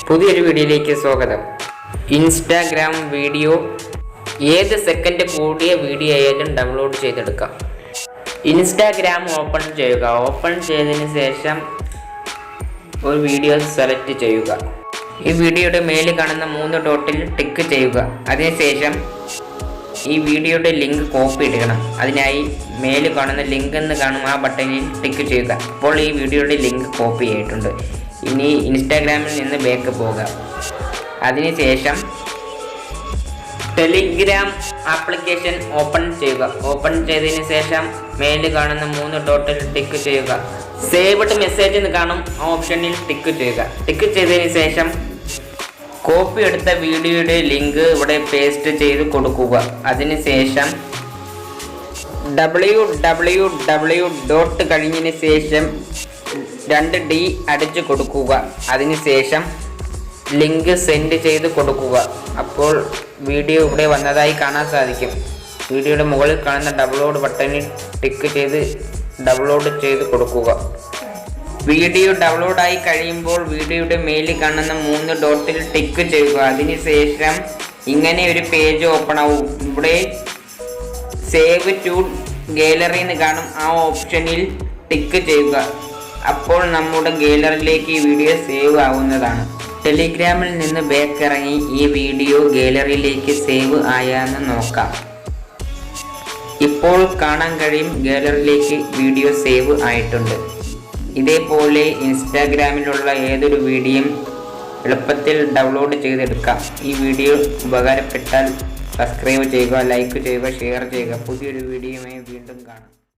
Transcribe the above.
പുതിയൊരു വീഡിയോയിലേക്ക് സ്വാഗതം. ഇൻസ്റ്റാഗ്രാം വീഡിയോ ഏത് സെക്കൻഡ് കൂടിയ വീഡിയോ ആയാലും ഡൗൺലോഡ് ചെയ്തെടുക്കാം. ഇൻസ്റ്റാഗ്രാം ഓപ്പൺ ചെയ്യുക. ഓപ്പൺ ചെയ്തതിന് ശേഷം ഒരു വീഡിയോ സെലക്ട് ചെയ്യുക. ഈ വീഡിയോയുടെ മേലിൽ കാണുന്ന 3 ഡോട്ടിൽ ടിക്ക് ചെയ്യുക. അതിനുശേഷം ഈ വീഡിയോയുടെ ലിങ്ക് കോപ്പി എടുക്കണം. അതിനായി മേലിൽ കാണുന്ന ലിങ്ക് എന്ന് കാണും, ആ ബട്ടണിൽ ടിക്ക് ചെയ്യുക. അപ്പോൾ ഈ വീഡിയോയുടെ ലിങ്ക് കോപ്പി ആയിട്ടുണ്ട്. ഇനി ഇൻസ്റ്റാഗ്രാമിൽ നിന്ന് ബാക്ക് പോകുക. അതിനുശേഷം ടെലിഗ്രാം ആപ്ലിക്കേഷൻ ഓപ്പൺ ചെയ്യുക. ഓപ്പൺ ചെയ്തതിന് ശേഷം മേലിൽ കാണുന്ന 3 ഡോട്ടിൽ ടിക്ക് ചെയ്യുക. സേവ്ഡ് മെസ്സേജ് എന്ന് കാണും, ആ ഓപ്ഷനിൽ ടിക്ക് ചെയ്യുക. ടിക്ക് ചെയ്തതിന് ശേഷം കോപ്പി എടുത്ത വീഡിയോയുടെ ലിങ്ക് ഇവിടെ പേസ്റ്റ് ചെയ്ത് കൊടുക്കുക. അതിനുശേഷം www. കഴിഞ്ഞതിന് ശേഷം 2D അടിച്ചു കൊടുക്കുക. അതിനുശേഷം ലിങ്ക് സെൻഡ് ചെയ്ത് കൊടുക്കുക. അപ്പോൾ വീഡിയോ ഇവിടെ വന്നതായി കാണാൻ സാധിക്കും. വീഡിയോയുടെ മുകളിൽ കാണുന്ന ഡൗൺലോഡ് ബട്ടണിൽ ടിക്ക് ചെയ്ത് ഡൗൺലോഡ് ചെയ്ത് കൊടുക്കുക. വീഡിയോ ഡൗൺലോഡായി കഴിയുമ്പോൾ വീഡിയോയുടെ മേലിൽ കാണുന്ന 3 ഡോട്ടിൽ ടിക്ക് ചെയ്യുക. അതിനുശേഷം ഇങ്ങനെ ഒരു പേജ് ഓപ്പൺ ആവും. ഇവിടെ സേവ് ടു ഗാലറി എന്ന് കാണും, ആ ഓപ്ഷനിൽ ടിക്ക് ചെയ്യുക. അപ്പോൾ നമ്മുടെ ഗാലറിയിലേക്ക് ഈ വീഡിയോ സേവ് ആവുന്നതാണ്. ടെലിഗ്രാമിൽ നിന്ന് ബാക്ക് ഇറങ്ങി ഈ വീഡിയോ ഗാലറിയിലേക്ക് സേവ് ആയാന്ന് നോക്കാം. ഇപ്പോൾ കാണാൻ കഴിയും, ഗാലറിയിലേക്ക് വീഡിയോ സേവ് ആയിട്ടുണ്ട്. ഇതേപോലെ ഇൻസ്റ്റാഗ്രാമിലുള്ള ഏതൊരു വീഡിയോയും എളുപ്പത്തിൽ ഡൗൺലോഡ് ചെയ്തെടുക്കാം. ഈ വീഡിയോ ഉപകാരപ്പെട്ടാൽ സബ്സ്ക്രൈബ് ചെയ്യുക, ലൈക്ക് ചെയ്യുക, ഷെയർ ചെയ്യുക. പുതിയൊരു വീഡിയോയുമായി വീണ്ടും കാണാം.